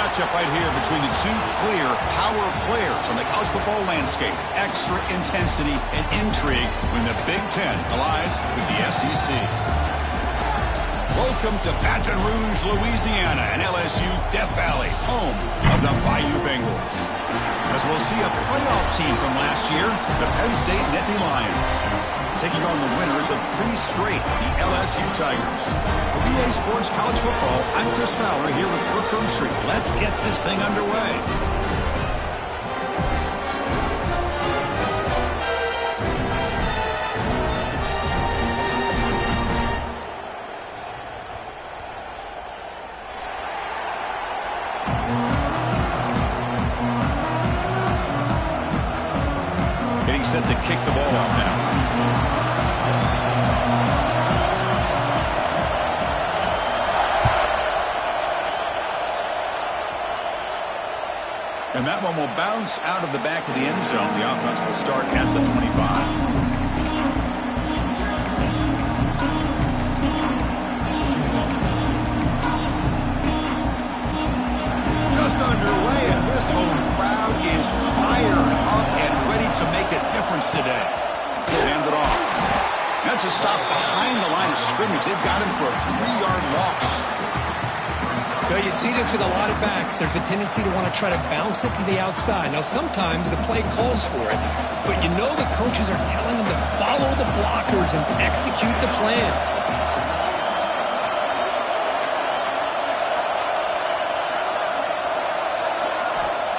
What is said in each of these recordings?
matchup right here between the two clear power players on the college football landscape. Extra intensity and intrigue when the Big Ten collides with the SEC. Welcome to Baton Rouge, Louisiana, and LSU's Death Valley, home of the Bayou Bengals. As we'll see a playoff team from last year, the Penn State Nittany Lions, taking on the winners of 3 straight, the LSU Tigers. For BA Sports College Football, I'm Chris Fowler here with Kirk Herbstreit. Let's get this thing underway. Getting set to kick the ball off now. And that one will bounce out of the back of the end zone. The offense will start at the 25. Just underway, and this home crowd is fired up and ready to make a difference today. He'll hand it off. That's a stop behind the line of scrimmage. They've got him for a 3-yard loss. Well, you see this with a lot of backs. There's a tendency to want to try to bounce it to the outside. Now, sometimes the play calls for it, but you know the coaches are telling them to follow the blockers and execute the plan.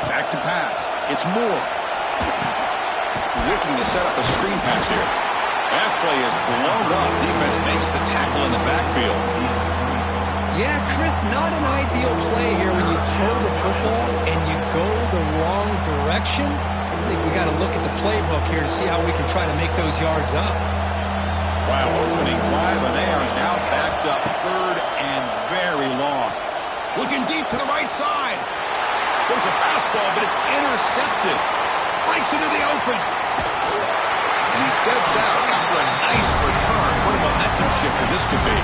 Back to pass. It's Moore. Looking to set up a screen pass here. That play is blown up. Defense makes the tackle in the backfield. Yeah, Chris, not an ideal play here when you throw the football and you go the wrong direction. I think we got to look at the playbook here to see how we can try to make those yards up. Wow, opening drive, and they are now backed up third and very long. Looking deep to the right side. There's a fastball, but it's intercepted. Breaks into the open. And he steps out after a nice return. What a momentum shifter this could be.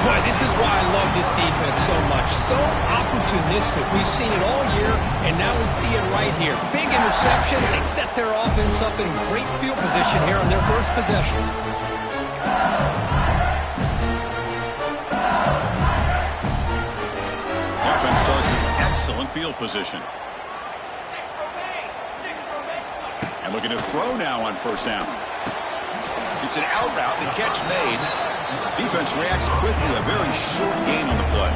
Boy, this is why I love this defense so much. So opportunistic. We've seen it all year, and now we see it right here. Big interception. They set their offense up in great field position here on their first possession. Offense starts with excellent field position. And looking to throw now on first down. It's an out route, the catch made. Defense reacts quickly, a very short gain on the play.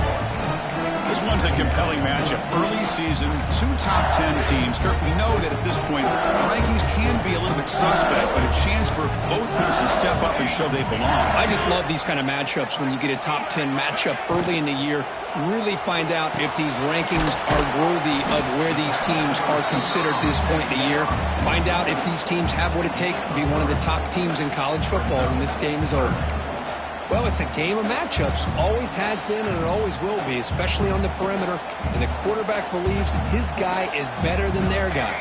This one's a compelling matchup. Early season, 2 top 10 teams. Kirk, we know that at this point, rankings can be a little bit suspect, but a chance for both teams to step up and show they belong. I just love these kind of matchups when you get a top 10 matchup early in the year. Really find out if these rankings are worthy of where these teams are considered at this point in the year. Find out if these teams have what it takes to be one of the top teams in college football when this game is over. Well, it's a game of matchups. Always has been and it always will be, especially on the perimeter. And the quarterback believes his guy is better than their guy.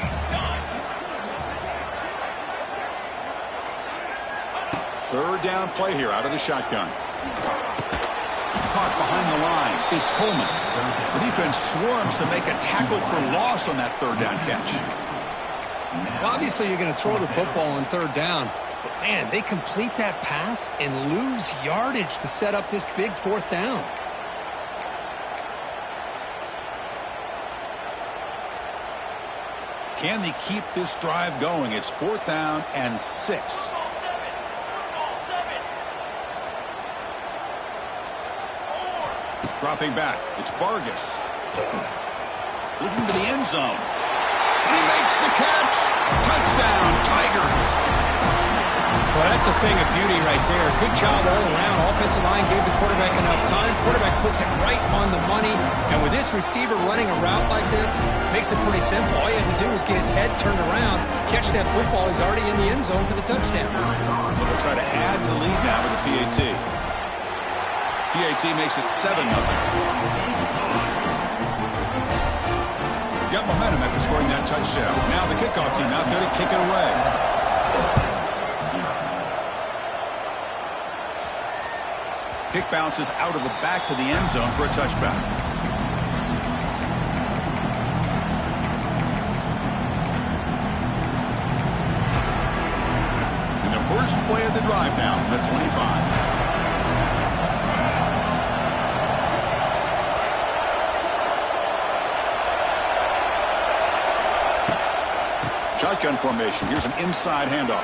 Third down play here out of the shotgun. Caught behind the line. It's Coleman. The defense swarms to make a tackle for loss on that third down catch. Well, obviously, you're going to throw the football on third down. But, man, they complete that pass and lose yardage to set up this big fourth down. Can they keep this drive going? It's 4th down and 6. Dropping back. It's Vargas. Looking to the end zone. And he makes the catch. Touchdown, Tigers. Well, that's a thing of beauty right there. Good job all around. Offensive line gave the quarterback enough time. Quarterback puts it right on the money. And with this receiver running a route like this, makes it pretty simple. All you have to do is get his head turned around, catch that football. He's already in the end zone for the touchdown. They'll try to add to the lead now with the PAT. PAT makes it 7-0. Got momentum after scoring that touchdown. Now the kickoff team out there to kick it away. Kick bounces out of the back of the end zone for a touchback. First play of the drive now from the 25. Shotgun formation. Here's an inside handoff.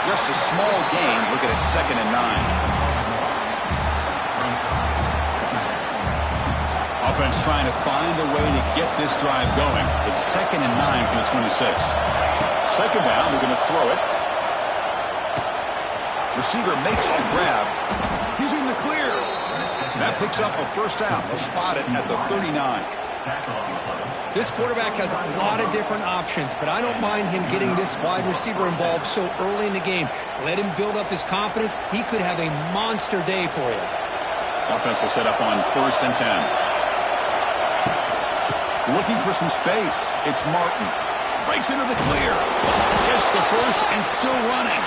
Just a small gain. Looking at 2nd and 9. Offense trying to find a way to get this drive going. It's 2nd and 9 from the 26. 2nd down. We're going to throw it. Receiver makes the grab. He's in the clear. That picks up a first down. They'll spot it at the 39. This quarterback has a lot of different options, but I don't mind him getting this wide receiver involved so early in the game. Let him build up his confidence. He could have a monster day for you. Offense will set up on 1st and 10. Looking for some space. It's Martin. Breaks into the clear. Gets the first and still running.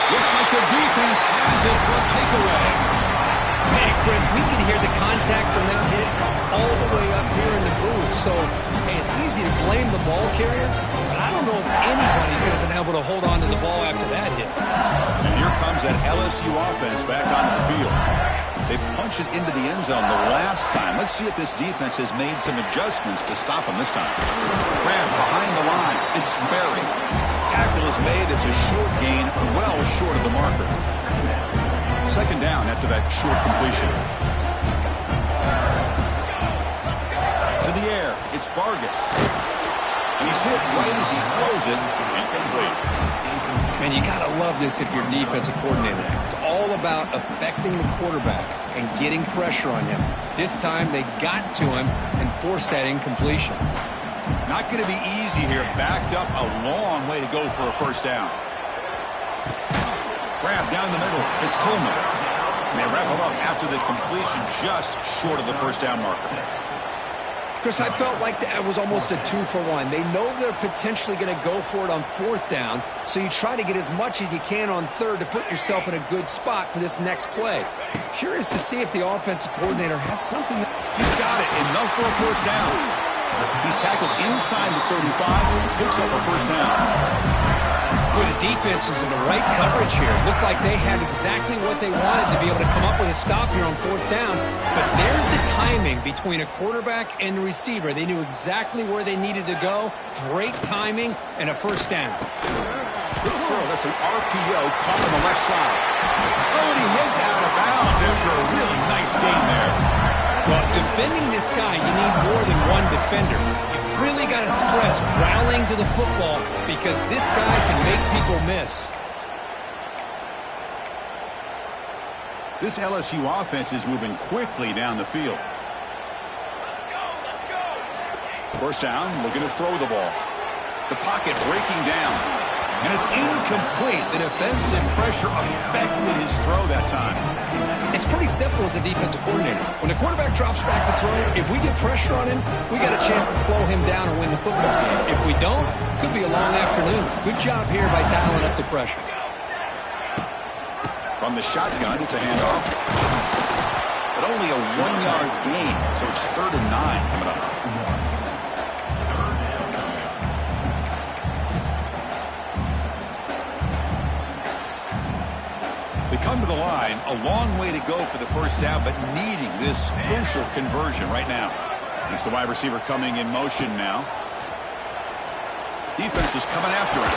Looks like the defense has it for a takeaway. Hey, Chris, we can hear the contact from that hit all the way up here in the booth. So, hey, it's easy to blame the ball carrier, but I don't know if anybody could have been able to hold on to the ball after that hit. And here comes that LSU offense back onto the field. They punched it into the end zone the last time. Let's see if this defense has made some adjustments to stop them this time. Grab behind the line. It's Berry. Tackle is made. It's a short gain, well short of the marker. 2nd down after that short completion. To the air. It's Vargas. And he's hit right as he throws it. Incomplete. Man, you got to love this if you're defensive coordinator. It's all about affecting the quarterback and getting pressure on him. This time they got to him and forced that incompletion. Not going to be easy here. Backed up a long way to go for a first down. Grab down the middle. It's Coleman. And they wrap him up after the completion just short of the first down marker. Chris, I felt like that was almost a 2-for-1. They know they're potentially going to go for it on 4th down, so you try to get as much as you can on 3rd to put yourself in a good spot for this next play. Curious to see if the offensive coordinator had something. He's got it. Enough for a first down. He's tackled inside the 35, picks up a first down. Boy, the defense was in the right coverage here. Looked like they had exactly what they wanted to be able to come up with a stop here on 4th down. But there's the timing between a quarterback and the receiver. They knew exactly where they needed to go. Great timing and a first down. Good throw. That's an RPO caught on the left side. Oh, and he heads out of bounds after a really nice gain there. Well, defending this guy, you need more than one defender. You really got to stress rallying to the football because this guy can make people miss. This LSU offense is moving quickly down the field. First down, looking to throw the ball. The pocket breaking down. And it's incomplete. The defensive pressure affected his throw that time. It's pretty simple as a defensive coordinator. When the quarterback drops back to throw, if we get pressure on him, we got a chance to slow him down and win the football game. If we don't, could be a long afternoon. Good job here by dialing up the pressure. From the shotgun, it's a handoff. But only a 1-yard gain, so it's 3rd and 9 coming up. They come to the line, a long way to go for the first down, but needing this crucial conversion right now. It's the wide receiver coming in motion now. Defense is coming after him.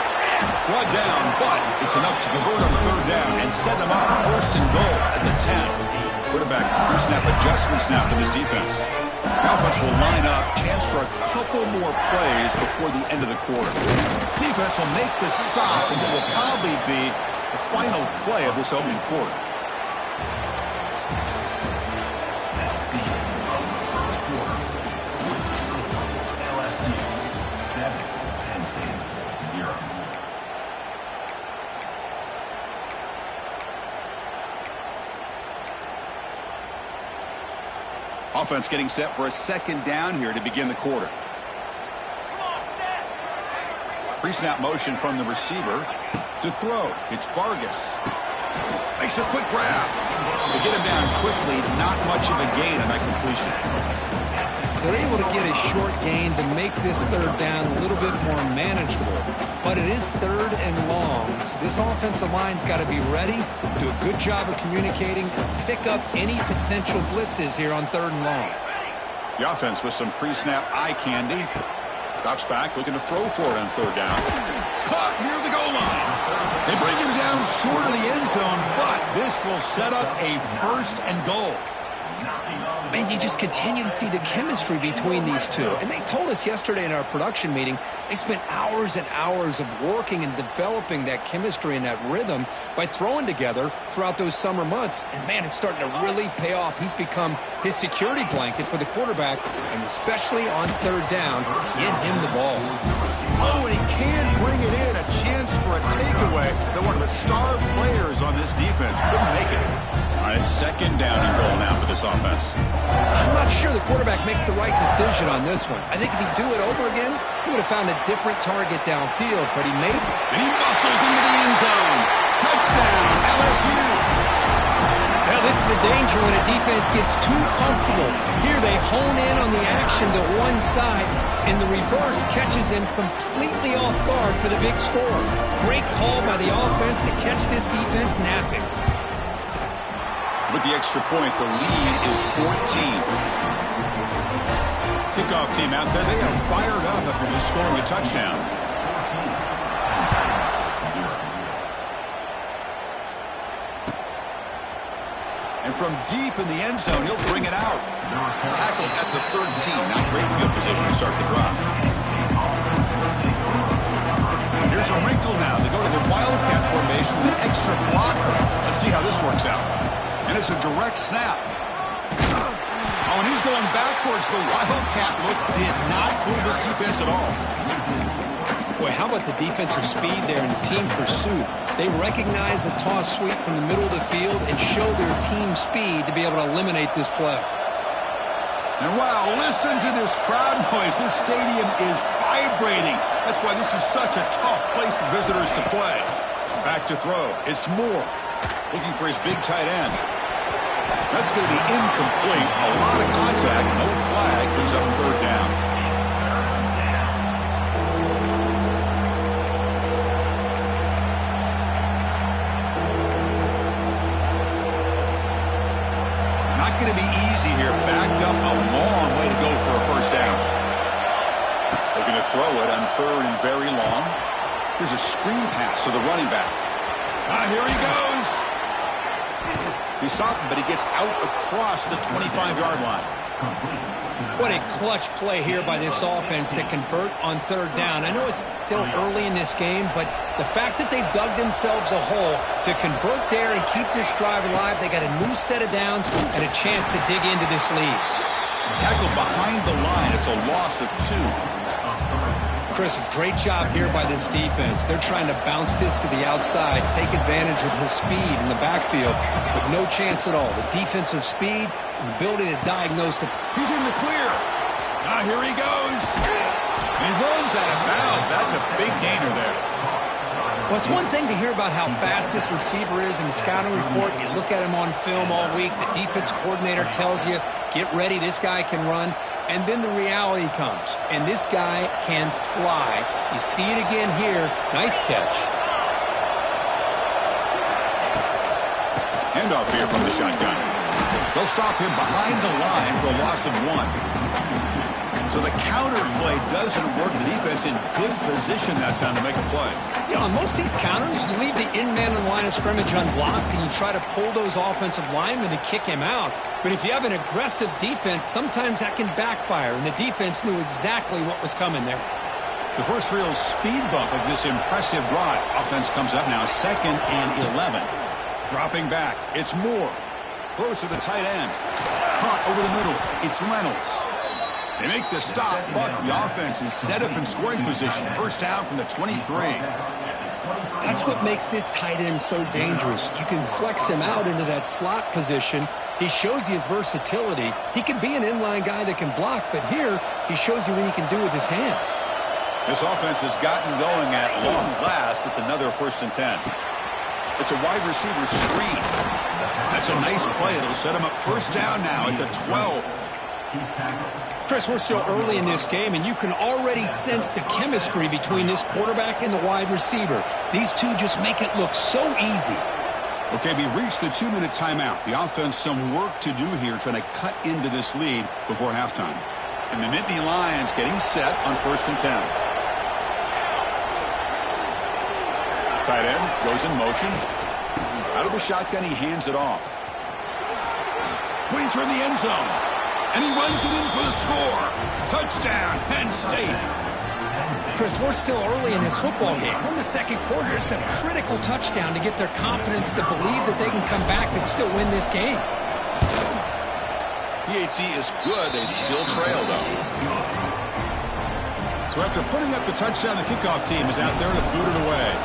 Brought down, but it's enough to convert on 3rd down and set them up 1st and goal at the 10. Quarterback pre-snap adjustments now for this defense. The offense will line up, chance for a couple more plays before the end of the quarter. Defense will make the stop, and it will probably be the final play of this opening quarter. Offense getting set for a 2nd down here to begin the quarter. Pre-snap motion from the receiver to throw. It's Vargas. Makes a quick grab. They get him down quickly. Not much of a gain on that completion. They're able to get a short gain to make this 3rd down a little bit more manageable. but it is 3rd and long. So this offensive line's got to be ready, do a good job of communicating, pick up any potential blitzes here on 3rd and long. The offense with some pre-snap eye candy. Drops back, looking to throw for it on 3rd down. Caught near the goal line. They bring him down short of the end zone, but this will set up a 1st and goal. Man, you just continue to see the chemistry between these two. And they told us yesterday in our production meeting, they spent hours and hours of working and developing that chemistry and that rhythm by throwing together throughout those summer months. And, man, it's starting to really pay off. He's become his security blanket for the quarterback, and especially on 3rd down, get him the ball. Oh, and he can bring it in. A chance for a takeaway that one of the star players on this defense couldn't make it. All right, 2nd down and goal now for this offense. I'm not sure the quarterback makes the right decision on this one. I think if he'd do it over again, he would have found a different target downfield, but he made it. And he muscles into the end zone. Touchdown, LSU. Now, this is the danger when a defense gets too comfortable. Here they hone in on the action to one side, and the reverse catches him completely off guard for the big score. Great call by the offense to catch this defense napping. With the extra point, the lead is 14. Kickoff team out there. They are fired up after just scoring a touchdown. And from deep in the end zone, he'll bring it out. Tackled at the 13. Not great field position to start the drive. Here's a wrinkle now. They go to the Wildcat formation with an extra blocker. Let's see how this works out. And it's a direct snap. Oh, and he's going backwards. The Wildcat look did not fool this defense at all. Boy, how about the defensive speed there in team pursuit? They recognize the toss sweep from the middle of the field and show their team speed to be able to eliminate this play. And wow, listen to this crowd noise. This stadium is vibrating. That's why this is such a tough place for visitors to play. Back to throw. It's Moore. Looking for his big tight end. That's going to be incomplete. A lot of contact. No flag. Brings up 3rd down. Not going to be easy here. Backed up a long way to go for a 1st down. Looking to throw it on 3rd and very long. Here's a screen pass to the running back. Here he goes. He stopped him, but he gets out across the 25-yard line. What a clutch play here by this offense to convert on 3rd down. I know it's still early in this game, but the fact that they've dug themselves a hole to convert there and keep this drive alive, they got a new set of downs and a chance to dig into this lead. Tackled behind the line. It's a loss of 2. Chris, great job here by this defense. They're trying to bounce this to the outside, take advantage of his speed in the backfield, but no chance at all. The defensive speed and the ability to diagnose the... He's in the clear. Here he goes. And he runs out of bounds. That's a big gainer there. Well, it's one thing to hear about how fast this receiver is in the scouting report. You look at him on film all week. The defense coordinator tells you, get ready, this guy can run. And then the reality comes, and this guy can fly. You see it again here. Nice catch. Handoff here from the shotgun. They'll stop him behind the line for a loss of 1. So the counter play doesn't work. The defense in good position that time to make a play. You know, on most of these counters, you leave the in-man in the line of scrimmage unblocked, and you try to pull those offensive linemen to kick him out. But if you have an aggressive defense, sometimes that can backfire, and the defense knew exactly what was coming there. The first real speed bump of this impressive drive. Offense comes up now, 2nd and 11. Dropping back, it's Moore. Throws to the tight end. Caught over the middle, it's Reynolds. They make the stop, but the offense is set up in scoring position. 1st down from the 23. That's what makes this tight end so dangerous. You can flex him out into that slot position. He shows you his versatility. He can be an inline guy that can block, but here he shows you what he can do with his hands. This offense has gotten going at long last. It's another 1st and 10. It's a wide receiver screen. That's a nice play. It'll set him up 1st down now at the 12. Chris, we're still early in this game, and you can already sense the chemistry between this quarterback and the wide receiver. These two just make it look so easy. Okay, we reached the 2-minute timeout. The offense some work to do here, trying to cut into this lead before halftime. And the Nittany Lions getting set on 1st and 10. Tight end goes in motion. Out of the shotgun, he hands it off. Pointer in the end zone. And he runs it in for the score. Touchdown, Penn State. Chris, we're still early in this football game. We're in the second quarter. It's a critical touchdown to get their confidence to believe that they can come back and still win this game. PHC is good. They still trail, though. So after putting up the touchdown, the kickoff team is out there to boot it away.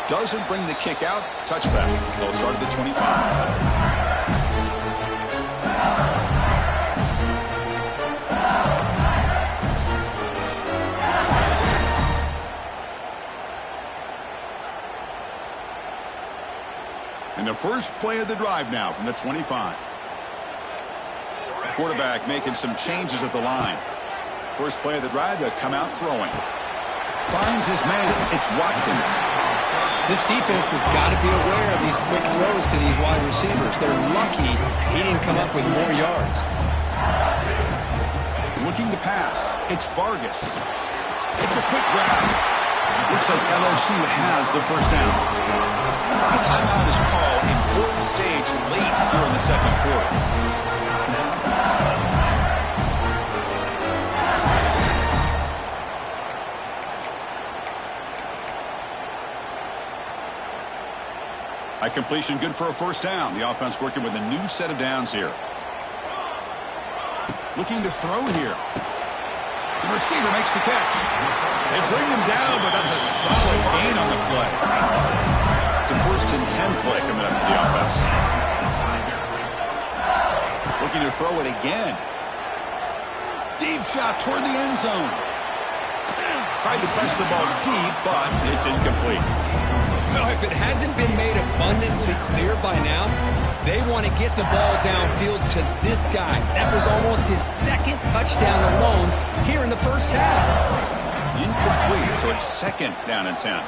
Doesn't bring the kick out. Touchback. They'll start at the 25. And the first play of the drive now from the 25. Quarterback making some changes at the line. First play of the drive, they'll come out throwing. Finds his man. It's Watkins. This defense has got to be aware of these quick throws to these wide receivers. They're lucky he didn't come up with more yards. Looking to pass. It's Vargas. It's a quick grab. Looks like LSU has the first down. A timeout is called. Important stage late here in the second quarter. A completion good for a first down. The offense working with a new set of downs here. Looking to throw here. The receiver makes the catch. They bring him down, but that's a solid gain on the play. It's a 1st and 10 play coming up for the offense. Looking to throw it again. Deep shot toward the end zone. Tried to press the ball deep, but it's incomplete. Well, if it hasn't been made abundantly clear by now, they want to get the ball downfield to this guy. That was almost his second touchdown alone here in the first half. Incomplete, so it's 2nd down and 10.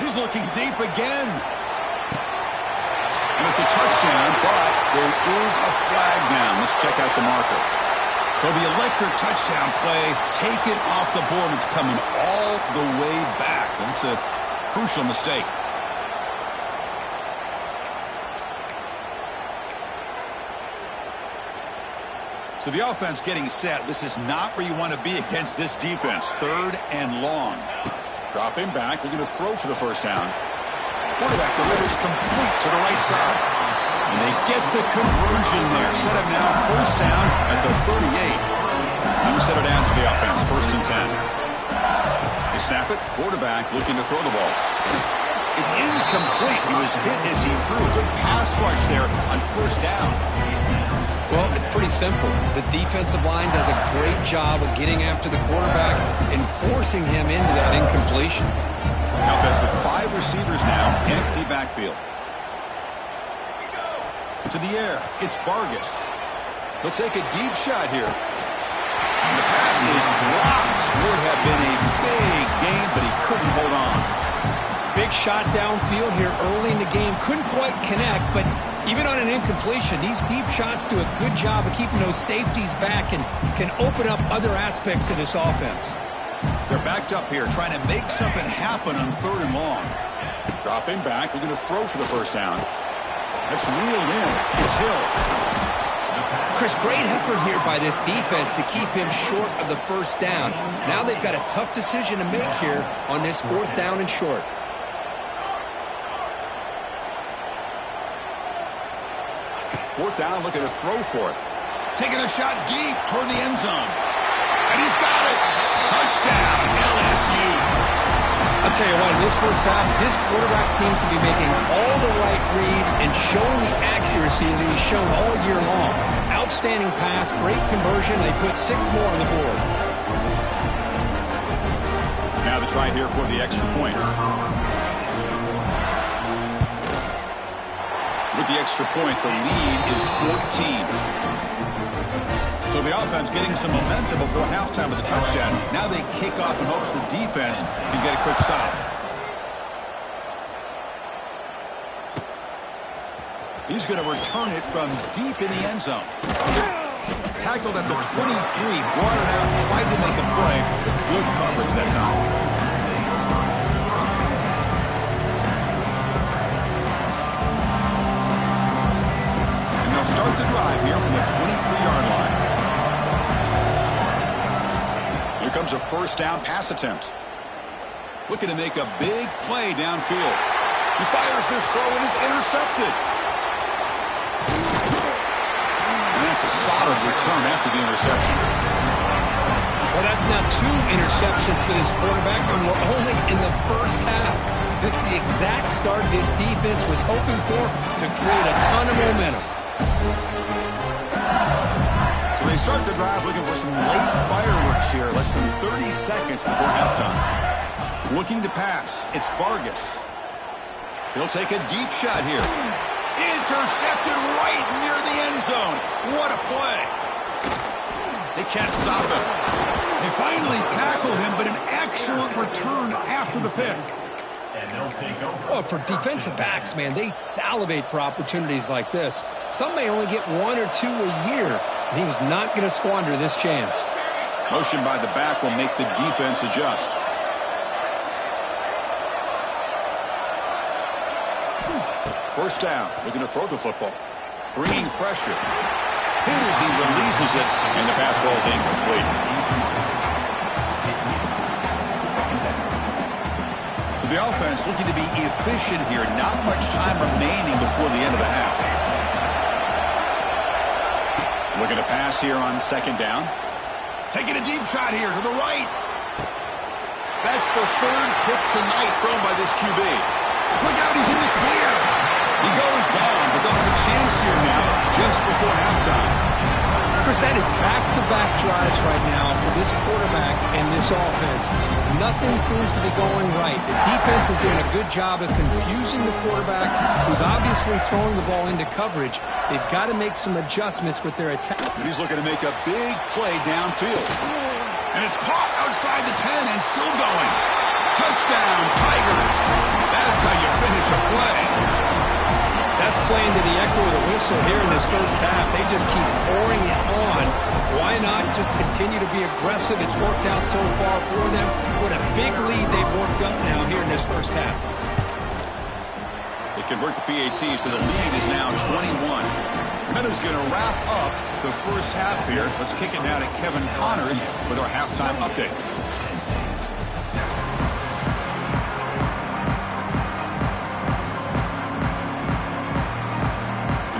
He's looking deep again. And it's a touchdown, but there is a flag down. Let's check out the marker. So the electric touchdown play, take it off the board. It's coming all the way back. That's a crucial mistake. So the offense getting set. This is not where you want to be against this defense. 3rd and long. Dropping back. Looking to throw for the first down. Quarterback delivers complete to the right side. And they get the conversion there. Set up now 1st down at the 38. New set of downs for the offense. 1st and 10. They snap it. Quarterback looking to throw the ball. It's incomplete. He was hit as he threw. Good pass rush there on 1st down. Well, it's pretty simple. The defensive line does a great job of getting after the quarterback and forcing him into that incompletion. Offense with 5 receivers now. Empty backfield. To the air. It's Vargas. He'll take a deep shot here. And the pass is dropped. Would have been a big game, but he couldn't hold on. Big shot downfield here early in the game. Couldn't quite connect, but even on an incompletion, these deep shots do a good job of keeping those safeties back and can open up other aspects of this offense. They're backed up here, trying to make something happen on 3rd and long. Dropping back, looking to throw for the first down. That's reeled in. It's Hill. Chris, great effort here by this defense to keep him short of the first down. Now they've got a tough decision to make here on this 4th down and short. Fourth down, looking to throw for it. Taking a shot deep toward the end zone. And he's got it. Touchdown, LSU. I'll tell you what, in this first half, this quarterback seems to be making all the right reads and showing the accuracy that he's shown all year long. Outstanding pass, great conversion. They put 6 more on the board. Now the try here for the extra point. With the extra point, the lead is 14. So the offense getting some momentum before halftime with a touchdown. Now they kick off in hopes the defense can get a quick stop. He's going to return it from deep in the end zone. Tackled at the 23, brought it out, tried to make a play, but good coverage that time. And they'll start the drive here from the 23-yard line. Here comes a first down pass attempt. Looking to make a big play downfield. He fires this throw and is intercepted. That's a solid return after the interception. Well, that's now 2 interceptions for this quarterback, and we're only in the first half. This is the exact start this defense was hoping for to create a ton of momentum. So they start the drive looking for some late fireworks here, less than 30 seconds before halftime. Looking to pass, it's Vargas. He'll take a deep shot here. Intercepted right near the end zone. What a play. They can't stop him. They finally tackle him, but an excellent return after the pick. Well, for defensive backs, man, they salivate for opportunities like this. Some may only get 1 or 2 a year, and he was not going to squander this chance. Motion by the back will make the defense adjust. First down, looking to throw the football. Bringing pressure. Hit as he releases it, and the pass ball is incomplete. So the offense looking to be efficient here. Not much time remaining before the end of the half. Looking to pass here on second down. Taking a deep shot here to the right. That's the 3rd pick tonight thrown by this QB. Look out, he's in the clear. He goes down, but they'll have a chance here now just before halftime. Chris, that is back-to-back drives right now for this quarterback and this offense. Nothing seems to be going right. The defense is doing a good job of confusing the quarterback, who's obviously throwing the ball into coverage. They've got to make some adjustments with their attack. And he's looking to make a big play downfield. And it's caught outside the 10 and still going. Touchdown, Tigers. That's how you finish a play. That's playing to the echo of the whistle here in this first half. They just keep pouring it on. Why not just continue to be aggressive? It's worked out so far for them. What a big lead they've worked up now here in this first half. They convert the PAT, so the lead is now 21. Meadows going to wrap up the first half here. Let's kick it now to Kevin Connors with our halftime update.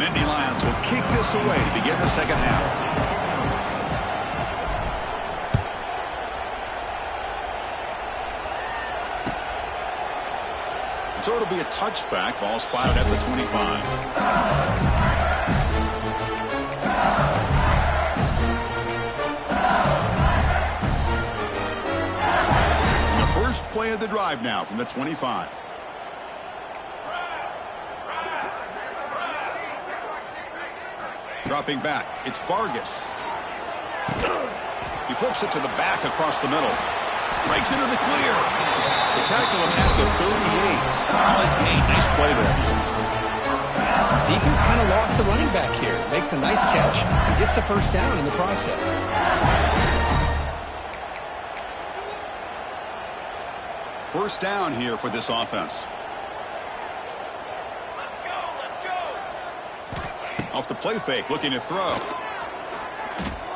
Nittany Lions will kick this away to begin the second half. So it'll be a touchback. Ball spotted at the 25. And the first play of the drive now from the 25. Dropping back, it's Vargas. He flips it to the back across the middle. Breaks into the clear. They tackle him at the 38. Solid gain. Nice play there. Defense kind of lost the running back here. Makes a nice catch and gets the first down in the process. First down here for this offense. Off the play fake, looking to throw.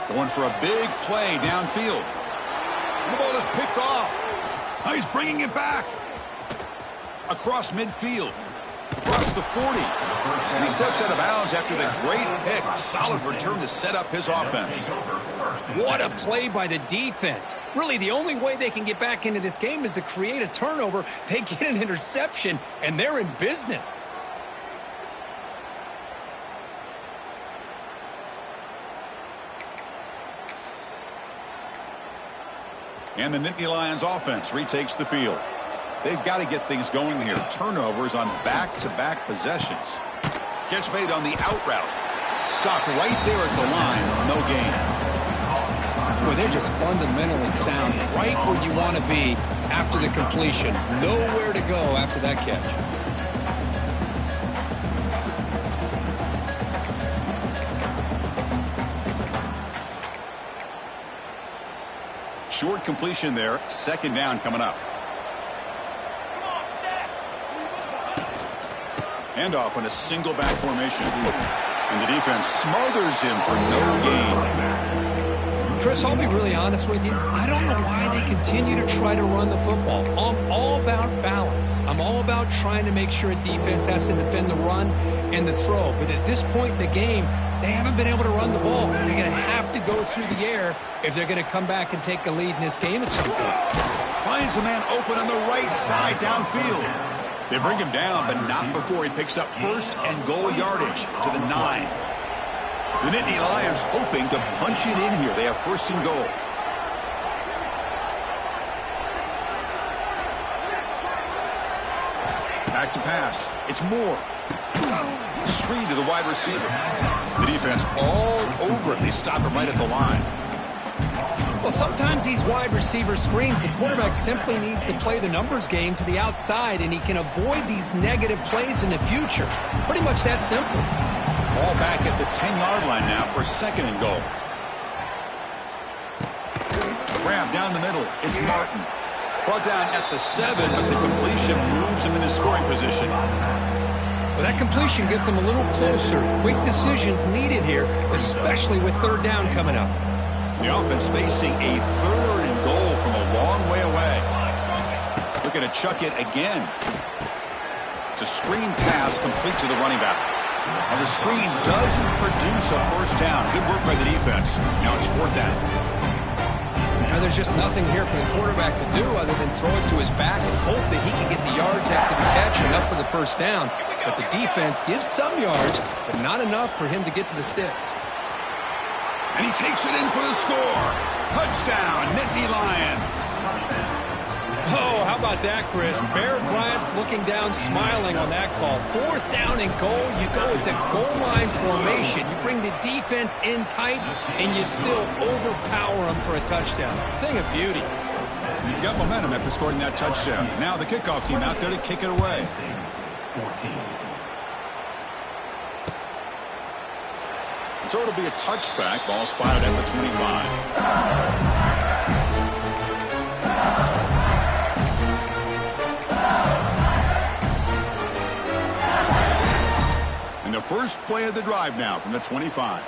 Going for a big play downfield. The ball is picked off. Now he's bringing it back. Across midfield. Across the 40. And he steps out of bounds after the great pick. A solid return to set up his offense. What a play by the defense. Really, the only way they can get back into this game is to create a turnover. They get an interception, and they're in business. And the Nittany Lions offense retakes the field. They've got to get things going here. Turnovers on back-to-back possessions. Catch made on the out route. Stopped right there at the line. No gain. Well, they're just fundamentally sound, right where you want to be after the completion. Nowhere to go after that catch. Short completion there. Second down coming up. Handoff in a single back formation. And the defense smothers him for no gain. Chris, I'll be really honest with you. I don't know why they continue to try to run the football. I'm all about balance. I'm all about trying to make sure a defense has to defend the run and the throw. But at this point in the game, they haven't been able to run the ball. They're going to have to go through the air if they're going to come back and take a lead in this game at some point. Finds a man open on the right side downfield. They bring him down, but not before he picks up first and goal yardage to the 9. The Nittany Lions hoping to punch it in here. They have first and goal. Back to pass. It's Moore. Screen to the wide receiver. The defense all over it. They stop him right at the line. Well, sometimes these wide receiver screens, the quarterback simply needs to play the numbers game to the outside, and he can avoid these negative plays in the future. Pretty much that simple. Ball back at the 10-yard line now for second and goal. Grab down the middle. It's Martin. Brought down at the 7, but the completion moves him into scoring position. Well, that completion gets him a little closer. Quick decisions needed here, especially with third down coming up. The offense facing a third and goal from a long way away. Looking to chuck it again. It's a screen pass complete to the running back. Now the screen doesn't produce a first down. Good work by the defense. Now it's fourth down. Now there's just nothing here for the quarterback to do other than throw it to his back and hope that he can get the yards after the catch and up for the first down. But the defense gives some yards, but not enough for him to get to the sticks. And he takes it in for the score. Touchdown, Nittany Lions. Oh, how about that, Chris? Bear Bryant's looking down, smiling on that call. Fourth down and goal. You go with the goal line formation. You bring the defense in tight, and you still overpower them for a touchdown. Thing of beauty. You got momentum after scoring that touchdown. Now the kickoff team out there to kick it away. 14. So it'll be a touchback. Ball spotted at the 25. And the first play of the drive now from the 25.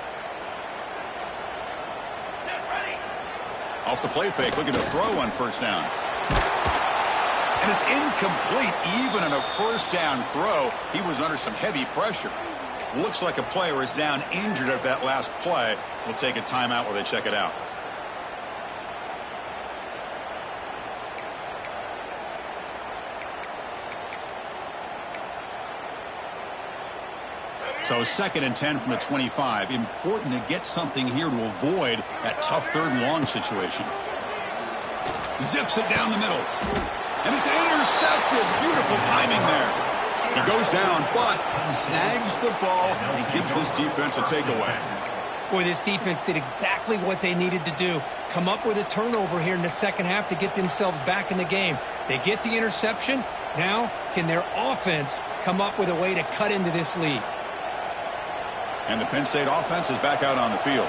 Off the play fake, looking to throw on first down. And it's incomplete. Even on a first down throw, he was under some heavy pressure. Looks like a player is down injured at that last play. We'll take a timeout while they check it out. So second and 10 from the 25. Important to get something here to avoid that tough third and long situation. Zips it down the middle. And it's intercepted. Beautiful timing there. He goes down, but snags the ball and gives this defense a takeaway. Boy, this defense did exactly what they needed to do. Come up with a turnover here in the second half to get themselves back in the game. They get the interception. Now, can their offense come up with a way to cut into this lead? And the Penn State offense is back out on the field.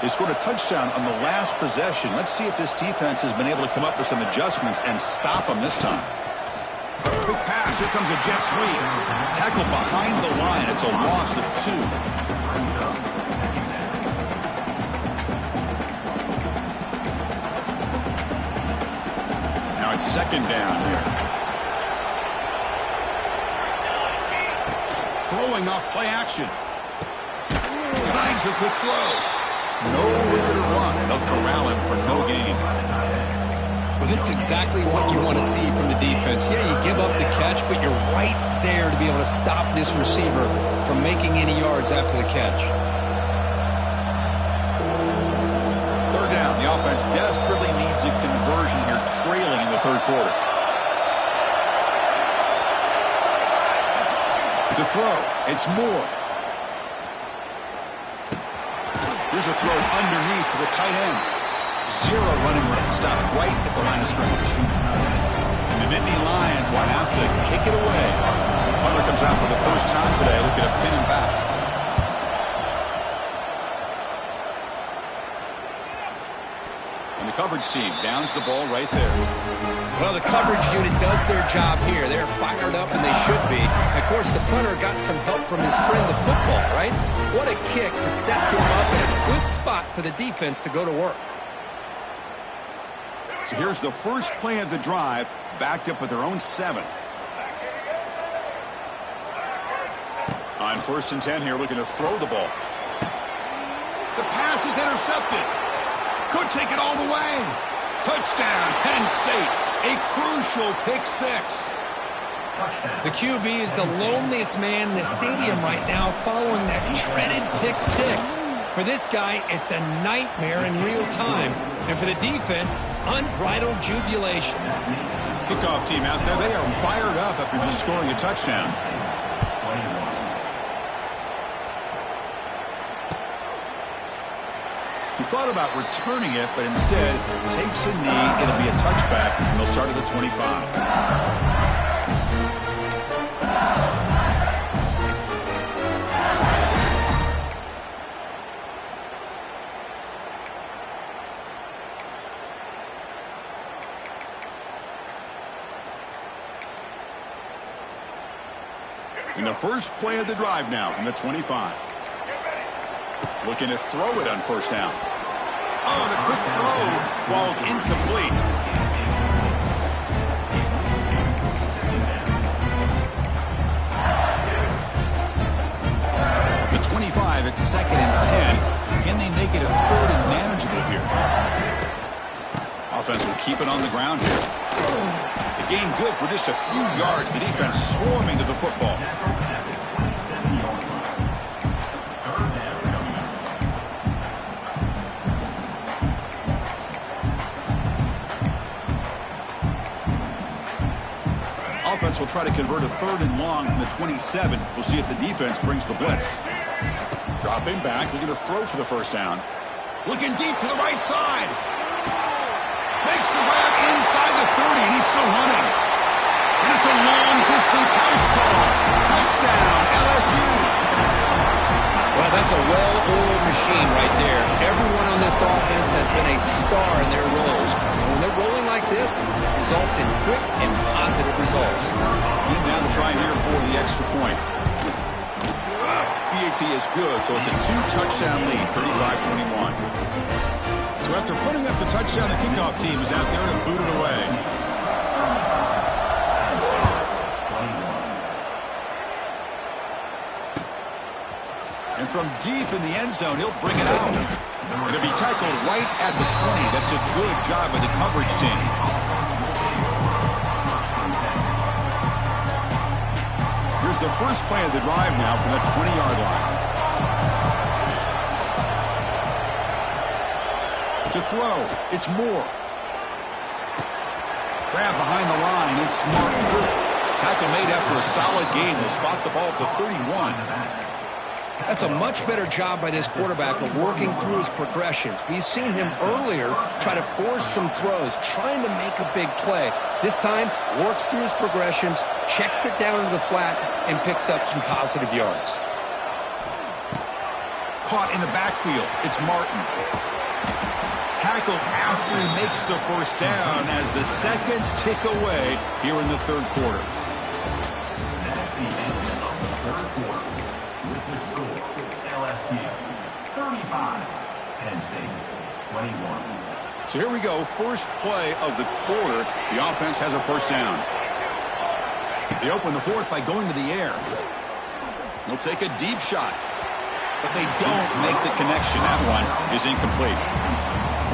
They scored a touchdown on the last possession. Let's see if this defense has been able to come up with some adjustments and stop them this time. Quick pass. Here comes a jet sweep. Tackle behind the line. It's a loss of 2. Now it's second down here. Throwing off play action. Snags the quick throw. Nowhere to run. They'll corral him for no gain. Well, this is exactly what you want to see from the defense. Yeah, you give up the catch, but you're right there to be able to stop this receiver from making any yards after the catch. Third down. The offense desperately needs a conversion here, trailing in the third quarter. To throw, it's Moore. Here's a throw underneath to the tight end. Zero running room. Stop right at the line of scrimmage. And the Nittany Lions will have to kick it away. Hunter comes out for the first time today, looking to pin him back. And the coverage team downs the ball right there. Well, the coverage unit does their job here. They're fired up, and they should be. Of course, the punter got some help from his friend, the football, right? What a kick to set them up in a good spot for the defense to go to work. So here's the first play of the drive, backed up with their own 7. On 1st and 10 here, looking to throw the ball. The pass is intercepted. Could take it all the way. Touchdown, Penn State. A crucial pick 6. The QB is the loneliest man in the stadium right now following that dreaded pick 6. For this guy, it's a nightmare in real time. And for the defense, unbridled jubilation. Kickoff team out there, they are fired up after just scoring a touchdown. He thought about returning it, but instead takes a knee. It'll be a touchback, and they'll start at the 25. In the first play of the drive now from the 25. Looking to throw it on 1st down. Oh, the quick throw falls incomplete. The 25 at 2nd and 10. Can they make it a 3rd and manageable here? Offense will keep it on the ground here. The gain good for just a few yards. The defense swarming to the football. Offense will try to convert a 3rd and long from the 27. We'll see if the defense brings the blitz. Dropping back, looking to throw for the 1st down. Looking deep to the right side. Makes the grab inside the 30, and he's still running. And it's a long-distance house call. Touchdown, LSU. Well, that's a well-oiled machine right there. Everyone on this offense has been a star in their roles. And when they're rolling like this, it results in quick and positive results. And now to try here for the extra point. PAT is good, so it's a 2-touchdown lead, 35-21. So after putting up the touchdown, the kickoff team is out there to boot it away. And from deep in the end zone, he'll bring it out. It'll be tackled right at the 20. That's a good job by the coverage team. Here's the first play of the drive now from the 20-yard line. To throw, it's Moore. Grab behind the line, it's smart. Tackle made after a solid gain. Will spot the ball at the 31. That's a much better job by this quarterback of working through his progressions. We've seen him earlier try to force some throws, trying to make a big play. This time, works through his progressions, checks it down into the flat, and picks up some positive yards. Caught in the backfield, it's Martin. Tackled after he makes the 1st down as the seconds tick away here in the 3rd quarter. So here we go, first play of the quarter. The offense has a 1st down. They open the 4th by going to the air. They'll take a deep shot, but they don't make the connection. That one is incomplete.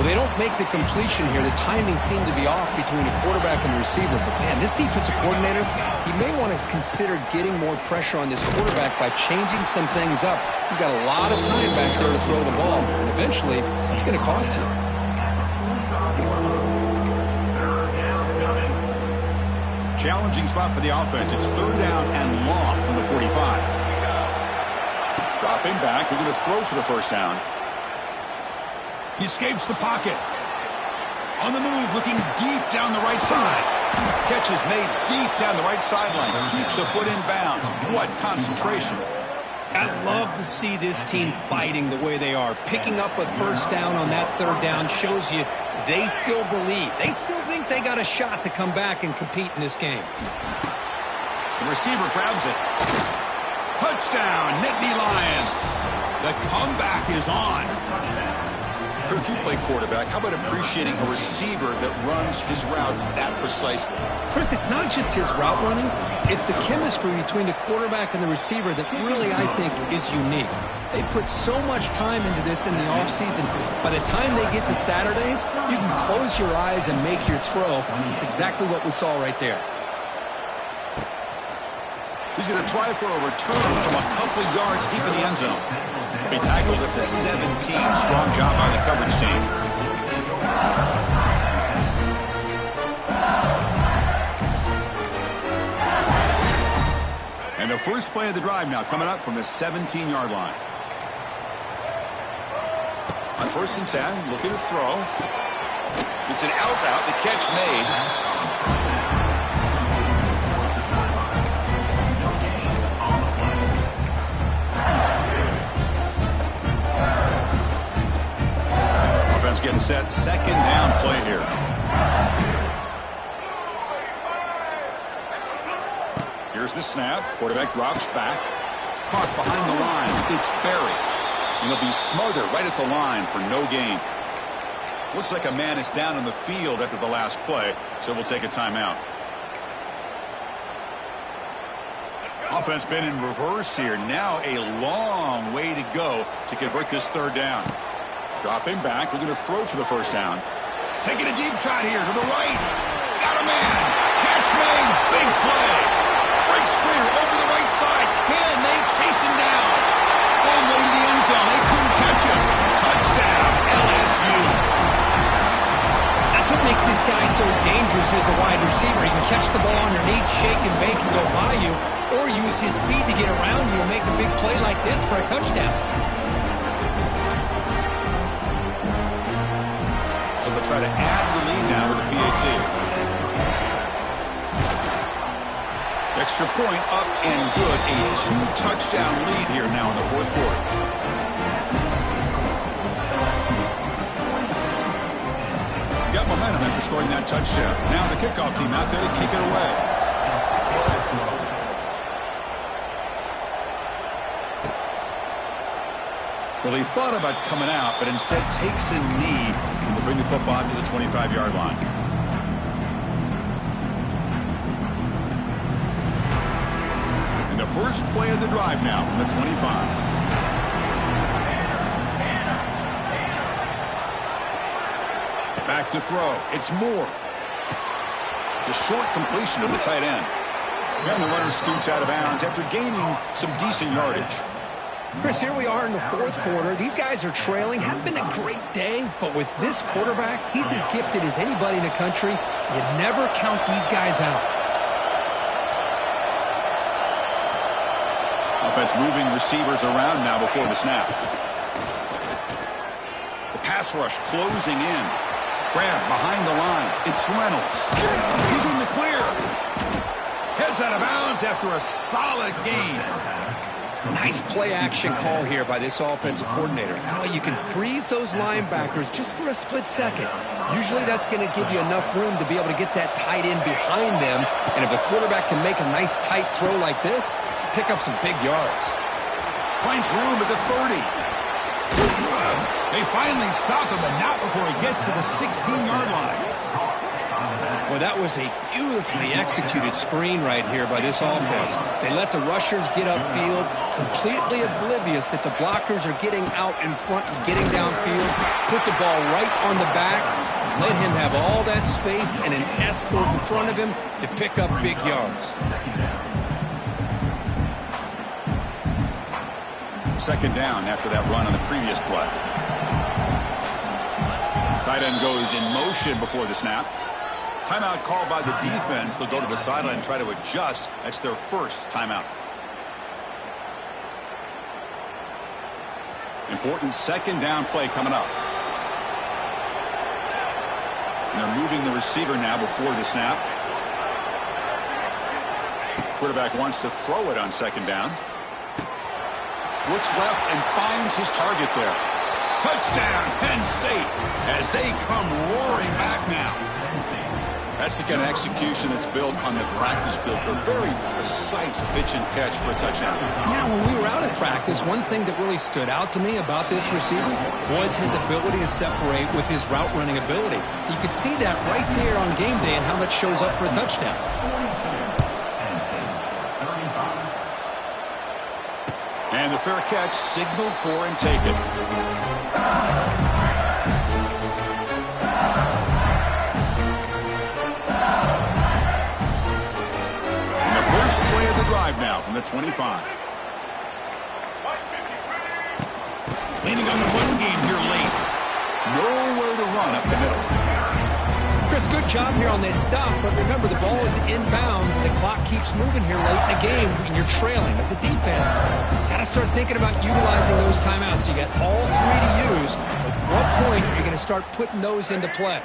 Well, they don't make the completion here. The timing seemed to be off between the quarterback and the receiver. But, man, this defensive coordinator, he may want to consider getting more pressure on this quarterback by changing some things up. You've got a lot of time back there to throw the ball, and eventually that's going to cost you. challenging spot for the offense. It's third down and long from the 45. Dropping back. They're going to throw for the first down. He escapes the pocket. On the move, looking deep down the right side. Catch is made deep down the right sideline. Keeps a foot in bounds. What concentration. I love to see this team fighting the way they are. Picking up a first down on that third down shows you they still believe. They still think they got a shot to come back and compete in this game. The receiver grabs it. Touchdown, Nittany Lions. The comeback is on. If you play quarterback, how about appreciating a receiver that runs his routes that precisely? Chris, it's not just his route running. It's the chemistry between the quarterback and the receiver that really, I think, is unique. They put so much time into this in the offseason. By the time they get to Saturdays, you can close your eyes and make your throw. It's exactly what we saw right there. He's going to try for a return from a couple of yards deep in the end zone. He tackled at the 17. Strong job by the coverage team. And the first play of the drive now coming up from the 17-yard line. On 1st and 10, looking to throw. It's an out route. The catch made. Getting set, second down play here. Here's the snap. Quarterback drops back. Caught behind the line. It's buried. And he'll be smothered right at the line for no gain. Looks like a man is down on the field after the last play, so we'll take a timeout. Offense been in reverse here. Now a long way to go to convert this third down. Dropping back, looking to throw for the first down. Taking a deep shot here to the right. Got a man. Catch made. Big play. Breaks clear over the right side. Can they chase him down? All the way to the end zone. They couldn't catch him. Touchdown, LSU. That's what makes this guy so dangerous as a wide receiver. He can catch the ball underneath, shake and bake and go by you, or use his speed to get around you and make a big play like this for a touchdown. They'll try to add the lead now with a PAT. Extra point up and good. A 2-touchdown lead here now in the fourth quarter. Got momentum after scoring that touchdown. Now the kickoff team out there to kick it away. Well, he thought about coming out, but instead takes a knee and will bring the football to the 25-yard line. And the first play of the drive now from the 25. Back to throw. It's Moore. It's a short completion to the tight end. And the runner scoots out of bounds after gaining some decent yardage. Chris, here we are in the fourth quarter. These guys are trailing. Hadn't been a great day, but with this quarterback, he's as gifted as anybody in the country. You never count these guys out. Offense moving receivers around now before the snap. The pass rush closing in. Grab behind the line. It's Reynolds. He's in the clear. Heads out of bounds after a solid gain. Nice play-action call here by this offensive coordinator. You can freeze those linebackers just for a split second. Usually that's going to give you enough room to be able to get that tight end behind them. And if the quarterback can make a nice tight throw like this, pick up some big yards. Finds room at the 30. They finally stop him, but not before he gets to the 16-yard line. Well, that was a beautifully executed screen right here by this offense. They let the rushers get upfield, completely oblivious that the blockers are getting out in front and getting downfield. Put the ball right on the back, let him have all that space and an escort in front of him to pick up big yards. Second down after that run on the previous play. Tight end goes in motion before the snap. Timeout called by the defense. They'll go to the sideline and try to adjust. That's their first timeout. Important second down play coming up. And they're moving the receiver now before the snap. Quarterback wants to throw it on second down. Looks left and finds his target there. Touchdown, Penn State, as they come roaring back now. That's the kind of execution that's built on the practice field for a very precise pitch and catch for a touchdown. Yeah, when we were out at practice, one thing that really stood out to me about this receiver was his ability to separate with his route running ability. You could see that right there on game day and how that shows up for a touchdown. And the fair catch signaled for and taken. First play of the drive now from the 25. Leaning on the run game here late. Nowhere to run up the middle. Chris, good job here on this stop, but remember the ball is inbounds and the clock keeps moving here late in the game and you're trailing. As a defense, got to start thinking about utilizing those timeouts. You got all three to use. At what point are you going to start putting those into play?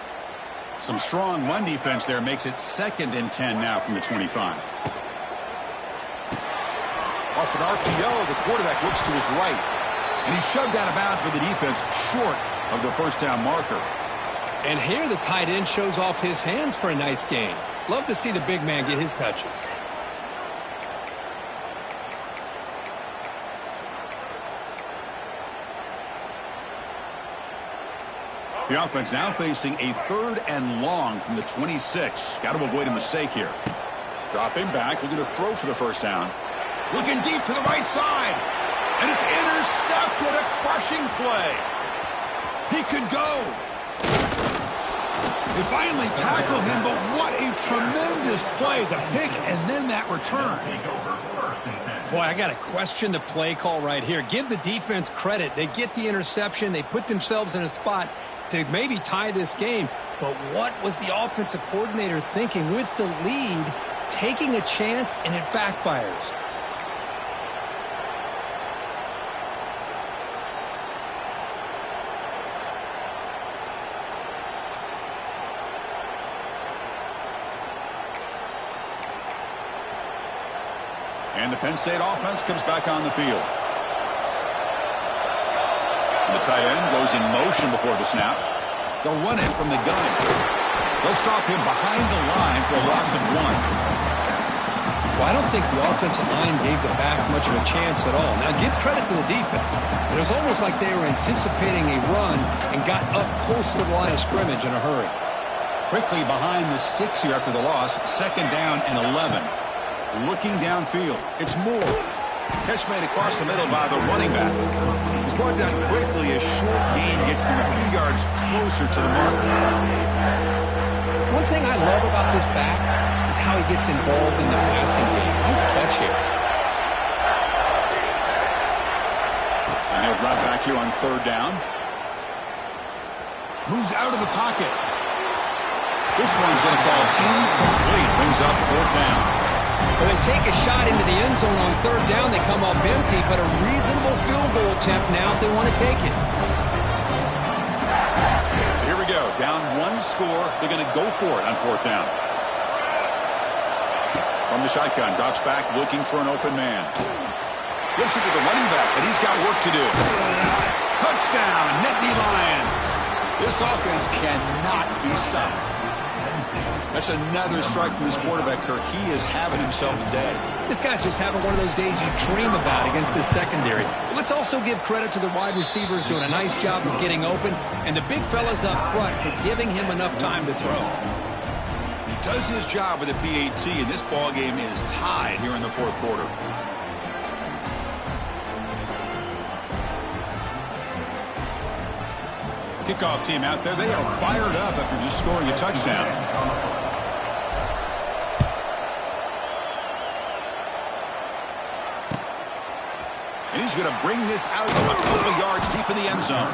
Some strong run defense there makes it 2nd and 10 now from the 25. Off an RPO, the quarterback looks to his right. And he's shoved out of bounds by the defense short of the first down marker. And here the tight end shows off his hands for a nice gain. Love to see the big man get his touches. The offense now facing a 3rd and long from the 26. Got to avoid a mistake here. Dropping back, looking to throw for the first down. Looking deep to the right side. And it's intercepted. A crushing play. He could go. They finally tackle him, but what a tremendous play. The pick and then that return. Boy, I got to question the play call right here. Give the defense credit. They get the interception. They put themselves in a spot to maybe tie this game. But what was the offensive coordinator thinking with the lead, taking a chance, and it backfires? And the Penn State offense comes back on the field. And the tight end goes in motion before the snap. They'll run it from the gun. They'll stop him behind the line for a loss of 1. Well, I don't think the offensive line gave the back much of a chance at all. Now, give credit to the defense. It was almost like they were anticipating a run and got up close to the line of scrimmage in a hurry. Quickly behind the sticks here after the loss. 2nd down and 11. Looking downfield. It's Moore. Catch made across the middle by the running back. He's brought down quickly. A short gain gets them a few yards closer to the marker. One thing I love about this back is how he gets involved in the passing game. Nice catch here. And he'll drop back here on 3rd down. Moves out of the pocket. This one's going to fall incomplete. Brings up 4th down. Well, they take a shot into the end zone on 3rd down. They come up empty, but a reasonable field goal attempt now if they want to take it. So here we go. Down 1 score. They're going to go for it on 4th down. From the shotgun, drops back looking for an open man. Gives it to the running back, but he's got work to do. Touchdown, Nittany Lions. This offense cannot be stopped. That's another strike from this quarterback, Kirk. He is having himself a day. This guy's just having one of those days you dream about against this secondary. But let's also give credit to the wide receivers doing a nice job of getting open, and the big fellas up front for giving him enough time to throw. He does his job with a PAT, and this ball game is tied here in the 4th quarter. Kickoff team out there. They are fired up after just scoring a touchdown. And he's going to bring this out a couple yards deep in the end zone.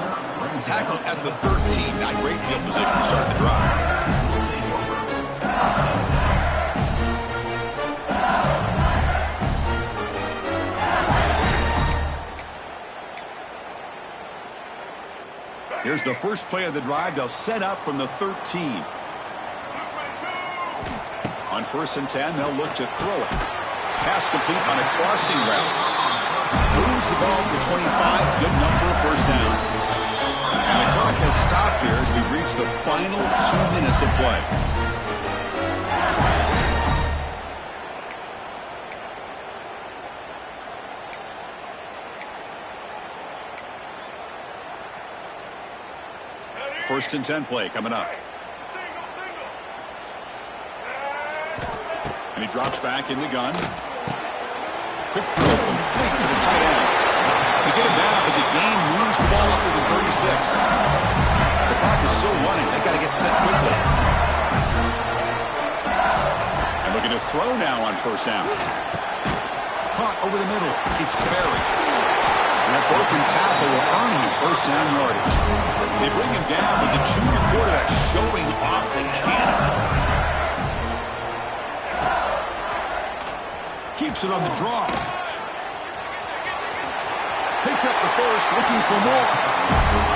Tackle at the 13. Not great field position to start the drive. Here's the first play of the drive. They'll set up from the 13. On 1st and 10, they'll look to throw it. Pass complete on a crossing route. Moves the ball to the 25. Good enough for a first down. And the clock has stopped here as we reach the final 2 minutes of play. First and 10 play coming up. And he drops back in the gun. Quick throw complete to the tight end. They get it down, but the gain moves the ball up to the 36. The clock is still running. They've got to get set quickly. And looking to throw now on first down. Caught over the middle. It's Berry. And that broken tackle will earn him first down yardage. They bring him down, but the junior quarterback showing off the cannon. Keeps it on the draw. Picks up the first, looking for more.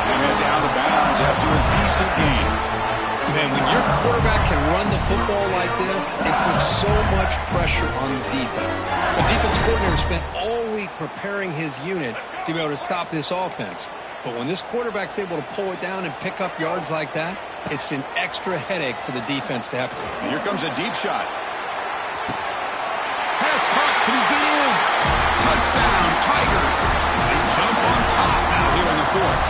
And heads out of bounds after a decent game. Man, when your quarterback can run the football like this, it puts so much pressure on the defense. The defense coordinator spent all week preparing his unit to be able to stop this offense. But when this quarterback's able to pull it down and pick up yards like that, it's an extra headache for the defense to have. And here comes a deep shot. Pass caught. Can he get in? Touchdown, Tigers. They jump on top now here in the fourth.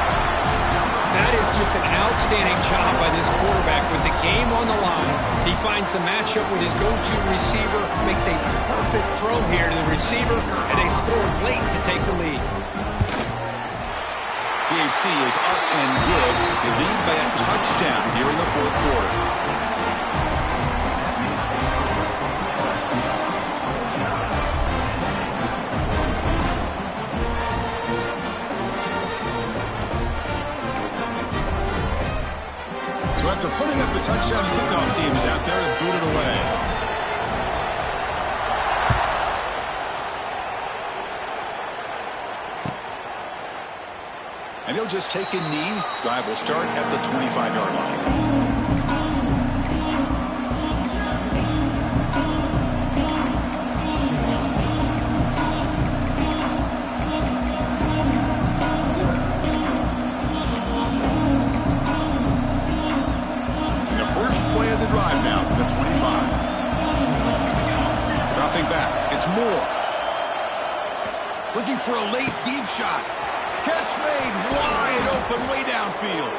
That is just an outstanding job by this quarterback. With the game on the line, he finds the matchup with his go-to receiver, makes a perfect throw here to the receiver, and they score late to take the lead. PAT is up and good. They lead by a touchdown here in the fourth quarter. So after putting up the touchdown, the kickoff team is out there to boot it away. And he'll just take a knee. Drive will start at the 25-yard line. Drive now from the 25. Dropping back. It's Moore. Looking for a late deep shot. Catch made wide open way downfield.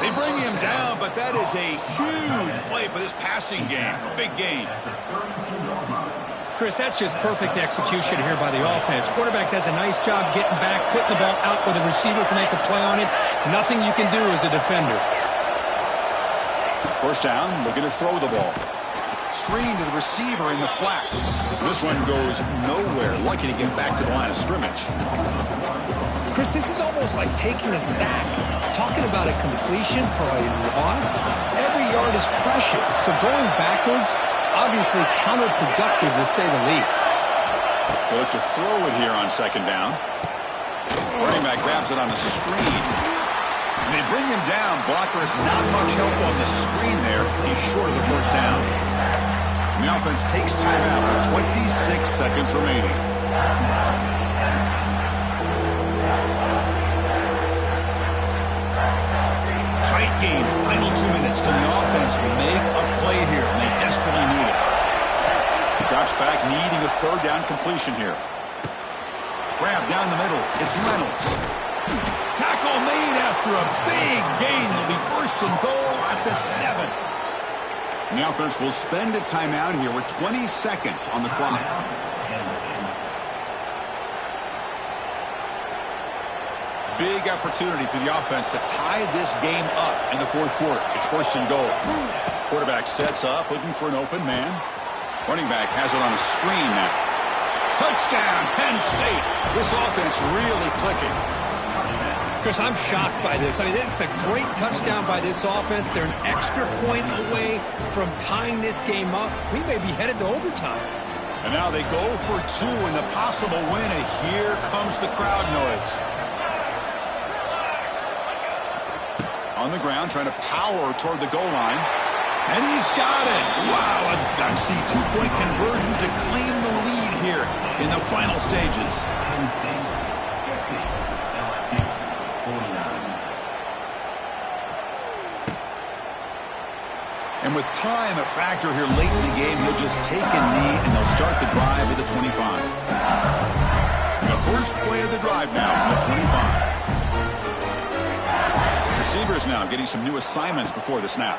They bring him down, but that is a huge play for this passing game. Big gain. Chris, that's just perfect execution here by the offense. Quarterback does a nice job getting back, putting the ball out where the receiver can make a play on it. Nothing you can do as a defender. First down, looking to throw the ball. Screen to the receiver in the flat. This one goes nowhere. Lucky to get back to the line of scrimmage. Chris, this is almost like taking a sack. Talking about a completion for a loss, every yard is precious. So going backwards, obviously counterproductive to say the least. They look to throw it here on second down. Running back grabs it on the screen. They bring him down. Blocker has not much help on the screen there. He's short of the first down. The offense takes timeout with 26 seconds remaining. Tight game. Final 2 minutes. Can the offense make a play here? And they desperately need it. Drops back, needing a third down completion here. Grab down the middle. It's Reynolds. Tackle made after a big gain. Will be first and goal at the 7. And the offense will spend a timeout here with 20 seconds on the clock. Big opportunity for the offense to tie this game up in the fourth quarter. It's first and goal. Quarterback sets up, looking for an open man. Running back has it on a screen now. Touchdown, Penn State. This offense really clicking. Chris, I'm shocked by this. I mean, it's a great touchdown by this offense. They're an extra point away from tying this game up. We may be headed to overtime. And now they go for 2 in the possible win, and here comes the crowd noise. On the ground, trying to power toward the goal line. And he's got it. Wow, a gutsy two-point conversion to claim the lead here in the final stages. And with time a factor here late in the game, he'll just take a knee and they'll start the drive at the 25. The first play of the drive now from the 25. Receivers now getting some new assignments before the snap.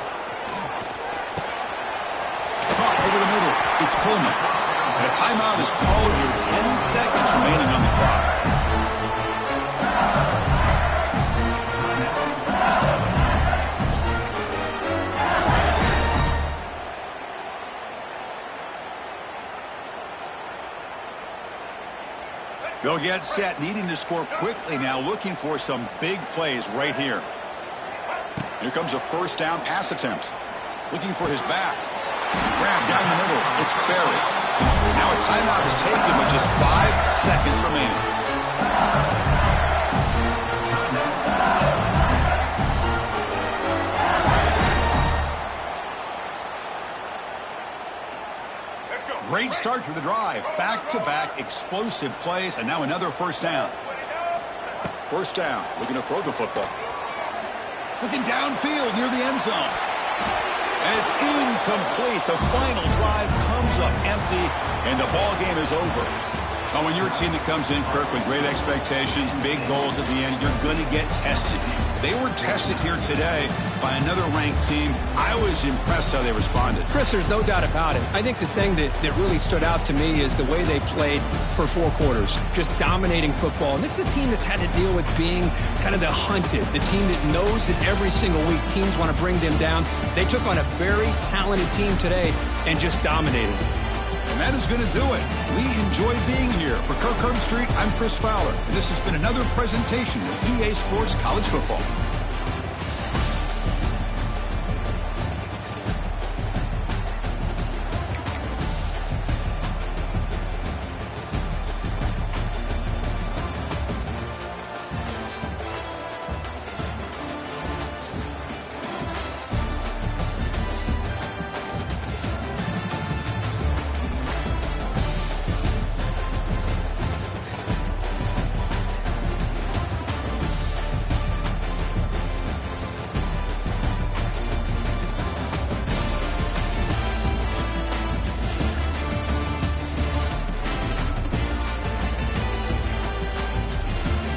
Caught over the middle. It's Coleman. And a timeout is called here. 10 seconds remaining on the clock. They'll get set, needing to score quickly now, looking for some big plays right here. Here comes a first down pass attempt. Looking for his back. Grab down the middle. It's buried. Now a timeout is taken with just 5 seconds remaining. Great start to the drive. Back-to-back explosive plays, and now another first down. First down, looking to throw the football. Looking downfield near the end zone. And it's incomplete. The final drive comes up empty, and the ball game is over. But when you're a team that comes in, Kirk, with great expectations, big goals at the end, you're going to get tested. They were tested here today by another ranked team. I was impressed how they responded. Chris, there's no doubt about it. I think the thing that really stood out to me is the way they played for 4 quarters, just dominating football. And this is a team that's had to deal with being kind of the hunted, the team that knows that every single week teams want to bring them down. They took on a very talented team today and just dominated. And that is going to do it. We enjoy being here. For Kirk Herbstreit, I'm Chris Fowler. And this has been another presentation of EA Sports College Football.